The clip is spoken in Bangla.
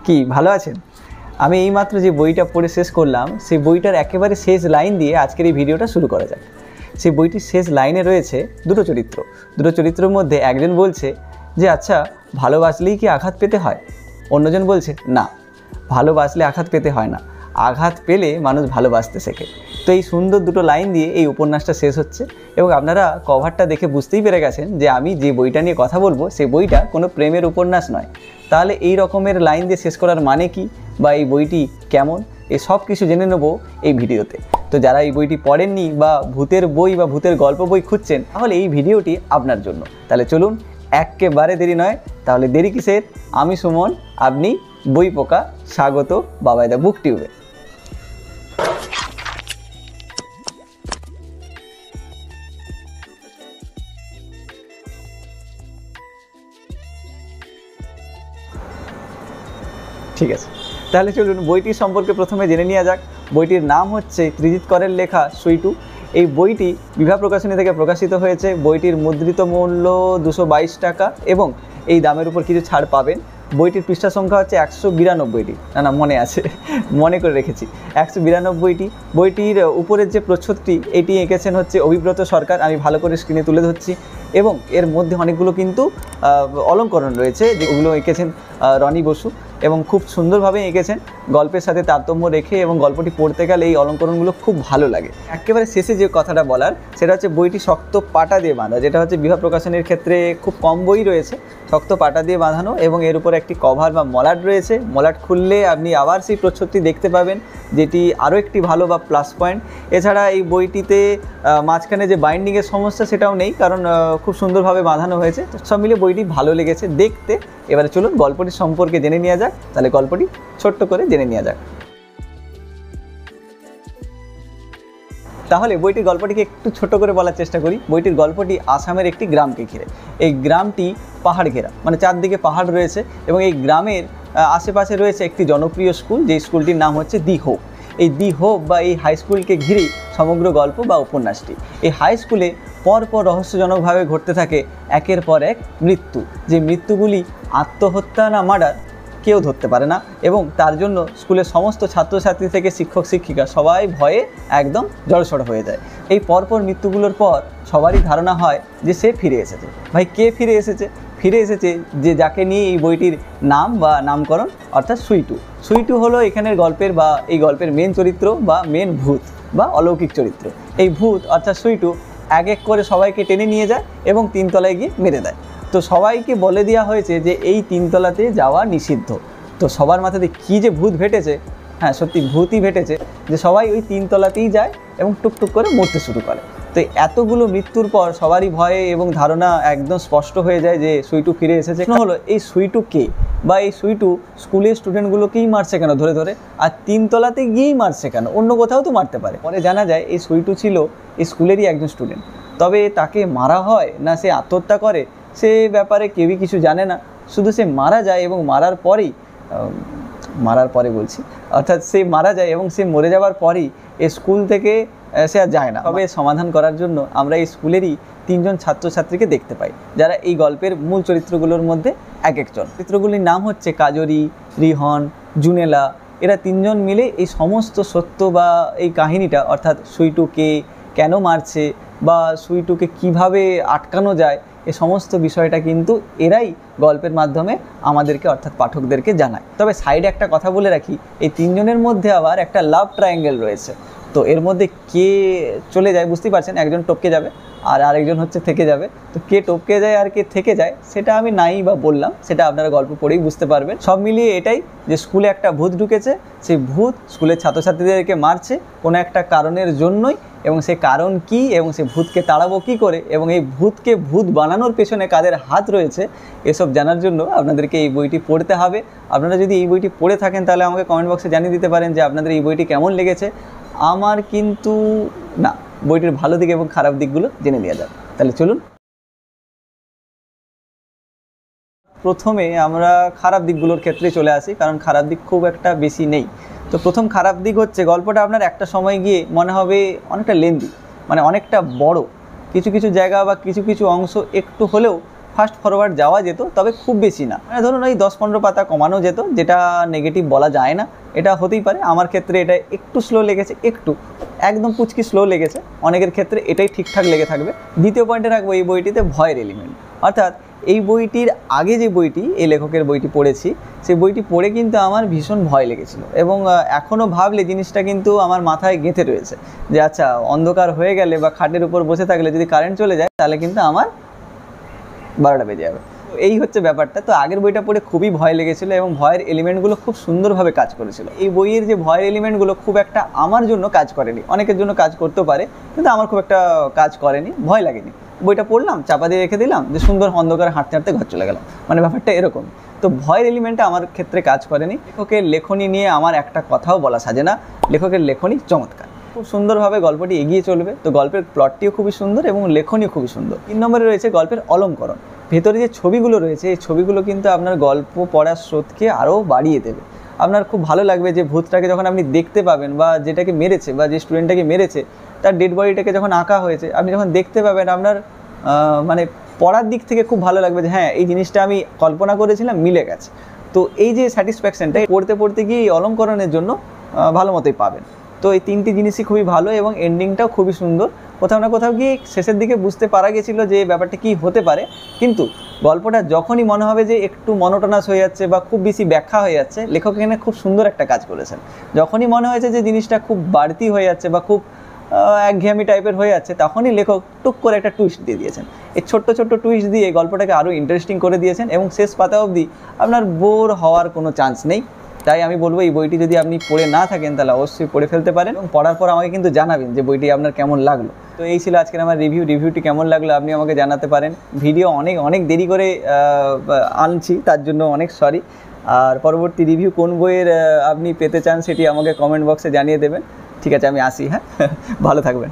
কি ভালো আছেন? আমি এইমাত্র যে বইটা পড়ে শেষ করলাম, সেই বইটার একেবারে শেষ লাইন দিয়ে আজকের এই ভিডিওটা শুরু করা যাক। সেই বইটির শেষ লাইনে রয়েছে দুটো চরিত্রের মধ্যে একজন বলছে যে আচ্ছা, ভালোবাসলেই কি আঘাত পেতে হয়? অন্যজন বলছে না, ভালোবাসলে আঘাত পেতে হয় না, আঘাত পেলে মানুষ ভালোবাসতে শেখে। তো এই সুন্দর দুটো লাইন দিয়ে এই উপন্যাসটা শেষ হচ্ছে এবং আপনারা কভারটা দেখে বুঝতেই পেরে গেছেন যে আমি যে বইটা নিয়ে কথা বলবো সেই বইটা কোনো প্রেমের উপন্যাস নয়। তাহলে এই রকমের লাইন দিয়ে শেষ করার মানে কি, বা এই বইটি কেমন, এই সব কিছু জেনে নেব এই ভিডিওতে। তো যারা এই বইটি পড়েননি বা ভূতের বই বা ভূতের গল্প বই খুঁজছেন, তাহলে এই ভিডিওটি আপনার জন্য। তাহলে চলুন, একেবারে দেরি নয়, তাহলে দেরি কিসের? আমি সুমন, আপনি বই পোকা, স্বাগত বাবাই দা বুক টিউবে। ঠিক আছে, তাহলে চলুন বইটির সম্পর্কে প্রথমে জেনে নেওয়া যাক। বইটির নাম হচ্ছে ত্রিজিৎ করের লেখা সুইটু। এই বইটি বিভা প্রকাশনী থেকে প্রকাশিত হয়েছে। বইটির মুদ্রিত মূল্য 222 টাকা এবং এই দামের উপর কিছু ছাড় পাবেন। বইটির পৃষ্ঠা সংখ্যা হচ্ছে 192টি। না মনে আছে, মনে করে রেখেছি, 192টি। বইটির উপরের যে প্রচ্ছদটি, এটি এঁকেছেন হচ্ছে অভিব্রত সরকার। আমি ভালো করে স্ক্রিনে তুলে ধরছি এবং এর মধ্যে অনেকগুলো কিন্তু অলঙ্করণ রয়েছে, যেগুলো এঁকেছেন রনি বসু এবং খুব সুন্দরভাবে এঁকেছেন, গল্পের সাথে তারতম্য রেখে, এবং গল্পটি পড়তে গেলে এই অলঙ্করণগুলো খুব ভালো লাগে। একেবারে শেষে যে কথাটা বলার, সেটা হচ্ছে বইটি শক্ত পাটা দিয়ে বাঁধা, যেটা হচ্ছে বিভা প্রকাশনের ক্ষেত্রে খুব কম বই রয়েছে শক্ত পাটা দিয়ে বাঁধানো, এবং এর উপর একটি কভার বা মলাট রয়েছে। মলাট খুললে আপনি আবার সেই প্রচ্ছদটি দেখতে পাবেন, যেটি আরও একটি ভালো বা প্লাস পয়েন্ট। এছাড়া এই বইটিতে মাঝখানে যে বাইন্ডিংয়ের সমস্যা, সেটাও নেই, কারণ খুব সুন্দরভাবে বাঁধানো হয়েছে। সব মিলে বইটি ভালো লেগেছে দেখতে। এবারে চলুন গল্পটির সম্পর্কে জেনে নেওয়া যাক। তাহলে গল্পটি ছোট্ট করে জেনে নেওয়া যাক। তাহলে বইটির গল্পটিকে একটু ছোট করে বলার চেষ্টা করি। বইটির গল্পটি আসামের একটি গ্রামকে ঘিরে। এই গ্রামটি পাহাড় ঘেরা, মানে চারদিকে পাহাড় রয়েছে, এবং এই গ্রামের আশেপাশে রয়েছে একটি জনপ্রিয় স্কুল, যে স্কুলটির নাম হচ্ছে দি হোপ। এই দি হোপ বা এই হাই স্কুলকে ঘিরেই সমগ্র গল্প বা উপন্যাসটি। এই হাই স্কুলে পরপর রহস্যজনকভাবে ঘটতে থাকে একের পর এক মৃত্যু, যে মৃত্যুগুলি আত্মহত্যা না মার্ডার কেউ ধরতে পারে না, এবং তার জন্য স্কুলের সমস্ত ছাত্রছাত্রী থেকে শিক্ষক শিক্ষিকা সবাই ভয়ে একদম জড়সড় হয়ে যায়। এই পরপর মৃত্যুগুলোর পর সবারই ধারণা হয় যে সে ফিরে এসেছে। ভাই, কে ফিরে এসেছে? ফিরে এসেছে যে যাকে নিয়ে এই বইটির নাম বা নামকরণ, অর্থাৎ সুইটু। সুইটু হলো এখানের গল্পের বা এই গল্পের মেন চরিত্র বা মেন ভূত বা অলৌকিক চরিত্র। এই ভূত অর্থাৎ সুইটু এক এক করে সবাইকে টেনে নিয়ে যায় এবং 3 তলায় গিয়ে মেরে দেয়। তো সবাইকে বলে দেওয়া হয়েছে যে এই 3 তলাতে যাওয়া নিষিদ্ধ। তো সবার মাথাতে কী যে ভূত ভেটেছে, হ্যাঁ সত্যি ভূতই ভেটেছে, যে সবাই ওই 3 তলাতেই যায় এবং টুকটুক করে মরতে শুরু করে। তো এতগুলো মৃত্যুর পর সবারই ভয়ে এবং ধারণা একদম স্পষ্ট হয়ে যায় যে সুইটু ফিরে এসেছে। হলো এই সুইটু কে, বা এই সুইটু স্কুলের স্টুডেন্টগুলোকেই মারছে কেন ধরে ধরে, আর 3 তলাতে গিয়েই মারছে কেন? অন্য কোথাও তো মারতে পারে। পরে জানা যায় এই সুইটু ছিল এই স্কুলেরই একজন স্টুডেন্ট। তবে তাকে মারা হয় না সে আত্মহত্যা করে, সে ব্যাপারে কেউই কিছু জানে না। শুধু সে মারা যায় এবং মারার পরে বলছি, অর্থাৎ সে মারা যায় এবং সে মরে যাওয়ার পরেই এই স্কুল থেকে সে আর যায় না। তবে সমাধান করার জন্য আমরা এই স্কুলেরই 3 জন ছাত্রছাত্রীকে দেখতে পাই, যারা এই গল্পের মূল চরিত্রগুলোর মধ্যে এক একজন। চরিত্রগুলির নাম হচ্ছে কাজরি, রিহন, জুনেলা। এরা 3 জন মিলে এই সমস্ত সত্য বা এই কাহিনীটা, অর্থাৎ সুইটুকে কেন মারছে বা সুইটুকে কিভাবে আটকানো যায়, এই সমস্ত বিষয়টা কিন্তু এরাই গল্পের মাধ্যমে আমাদেরকে, অর্থাৎ পাঠকদেরকে জানায়। তবে সাইডে একটা কথা বলে রাখি, এই 3 জনের মধ্যে আবার একটা লাভ ট্রায়াঙ্গেল রয়েছে। তো এর মধ্যে কে চলে যায় বুঝতেই পারছেন, একজন টপকে যাবে আর আরেকজন হচ্ছে থেকে যাবে। তো কে টপকে যায় আর কে থেকে যায় সেটা আমি নাই বা বললাম, সেটা আপনারা গল্প পড়েই বুঝতে পারবেন। সব মিলিয়ে এটাই যে স্কুলে একটা ভূত ঢুকেছে, সেই ভূত স্কুলের ছাত্রছাত্রীদেরকে মারছে কোনো একটা কারণের জন্যই, এবং সে কারণ কি এবং সে ভূতকে তাড়াবো কী করে, এবং এই ভূতকে ভূত বানানোর পেছনে কাদের হাত রয়েছে, এসব জানার জন্য আপনাদেরকে এই বইটি পড়তে হবে। আপনারা যদি এই বইটি পড়ে থাকেন তাহলে আমাকে কমেন্ট বক্সে জানিয়ে দিতে পারেন যে আপনাদের এই বইটি কেমন লেগেছে। আমার কিন্তু না, বইটির ভালো দিক এবং খারাপ দিকগুলো জেনে নেওয়া যাক। তাহলে চলুন প্রথমে আমরা খারাপ দিকগুলোর ক্ষেত্রে চলে আসি, কারণ খারাপ দিক খুব একটা বেশি নেই। তো প্রথম খারাপ দিক হচ্ছে গল্পটা আপনার একটা সময় গিয়ে মনে হবে অনেকটা লেন্দি, মানে অনেকটা বড়। কিছু কিছু জায়গা বা কিছু কিছু অংশ একটু হলেও ফাস্ট ফরওয়ার্ড যাওয়া যেত, তবে খুব বেশি না, মানে ধরুন ওই 10-15 পাতা কমানো যেত, যেটা নেগেটিভ বলা যায় না, এটা হতেই পারে। আমার ক্ষেত্রে এটা একটু স্লো লেগেছে, একটু একদম পুচকি স্লো লেগেছে, অনেকের ক্ষেত্রে এটাই ঠিকঠাক লেগে থাকবে। দ্বিতীয় পয়েন্টে রাখবো এই বইটিতে ভয়ের এলিমেন্ট, অর্থাৎ এই বইটির আগে যে বইটি, এই লেখকের বইটি পড়েছি, সেই বইটি পড়ে কিন্তু আমার ভীষণ ভয় লেগেছিল এবং এখনও ভাবলে জিনিসটা কিন্তু আমার মাথায় গেঁথে রয়েছে যে আচ্ছা, অন্ধকার হয়ে গেলে বা খাটের উপর বসে থাকলে যদি কারেন্ট চলে যায় তাহলে কিন্তু আমার 12টা বেজে যাবে। এই হচ্ছে ব্যাপারটা। তো আগের বইটা পড়ে খুবই ভয় লেগেছিল এবং ভয়ের এলিমেন্টগুলো খুব সুন্দরভাবে কাজ করেছিল। এই বইয়ের যে ভয়ের এলিমেন্টগুলো খুব একটা আমার জন্য কাজ করেনি, অনেকের জন্য কাজ করতেও পারে, কিন্তু আমার খুব একটা কাজ করেনি, ভয় লাগেনি। বইটা পড়লাম, চাপা দিয়ে রেখে দিলাম, যে সুন্দর অন্ধকারে হাঁটতে হাঁটতে ঘর চলে গেলাম, মানে ব্যাপারটা এরকম। তো ভয়ের এলিমেন্টটা আমার ক্ষেত্রে কাজ করেনি। লেখকের লেখনী নিয়ে আমার একটা কথাও বলা সাজে না, লেখকের লেখনী চমৎকার, খুব সুন্দরভাবে গল্পটি এগিয়ে চলবে। তো গল্পের প্লটটিও খুবই সুন্দর এবং লেখনীও খুবই সুন্দর। 3 নম্বরে রয়েছে গল্পের অলঙ্করণ। ভেতরে যে ছবিগুলো রয়েছে, এই ছবিগুলো কিন্তু আপনার গল্প পড়ার স্রোতকে আরও বাড়িয়ে দেবে। আপনার খুব ভালো লাগবে যে ভূতটাকে যখন আপনি দেখতে পাবেন, বা যেটাকে মেরেছে বা যে স্টুডেন্টটাকে মেরেছে তার ডেড বডিটাকে যখন আঁকা হয়েছে, আপনি যখন দেখতে পাবেন, আপনার মানে পড়ার দিক থেকে খুব ভালো লাগবে যে হ্যাঁ, এই জিনিসটা আমি কল্পনা করেছিলাম মিলে গেছে। তো এই যে স্যাটিসফ্যাকশানটা পড়তে পড়তে গিয়ে এই অলঙ্করণের জন্য ভালো মতোই পাবেন। তো এই 3টি জিনিসই খুবই ভালো এবং এন্ডিংটাও খুবই সুন্দর। কোথাও না কোথাও গিয়ে শেষের দিকে বুঝতে পারা গেছিলো যে ব্যাপারটা কী হতে পারে, কিন্তু গল্পটা যখনই মনে হবে যে একটু মনোটোনাস হয়ে যাচ্ছে বা খুব বেশি ব্যাখ্যা হয়ে যাচ্ছে, লেখক এখানে খুব সুন্দর একটা কাজ করেছেন। যখনই মনে হয়েছে যে জিনিসটা খুব বাড়তি হয়ে যাচ্ছে বা খুব একঘেয়েমি টাইপের হয়ে যাচ্ছে, তখনই লেখক টুক করে একটা টুইস্ট দিয়ে দিয়েছেন। এই ছোট্ট ছোট্ট টুইস্ট দিয়ে গল্পটাকে আরও ইন্টারেস্টিং করে দিয়েছেন এবং শেষ পাতা অবধি আপনার বোর হওয়ার কোনো চান্স নেই। তাই আমি বলবো এই বইটি যদি আপনি পড়ে না থাকেন তাহলে অবশ্যই পড়ে ফেলতে পারেন এবং পড়ার পর আমাকে কিন্তু জানাবেন যে বইটি আপনার কেমন লাগলো। তো এই ছিল আজকের আমার রিভিউটি কেমন লাগলো আপনি আমাকে জানাতে পারেন। ভিডিও অনেক দেরি করে আনছি, তার জন্য অনেক সরি। আর পরবর্তী রিভিউ কোন বইয়ের আপনি পেতে চান সেটি আমাকে কমেন্ট বক্সে জানিয়ে দেবেন। ঠিক আছে, আমি আসি, হ্যাঁ, ভালো থাকবেন।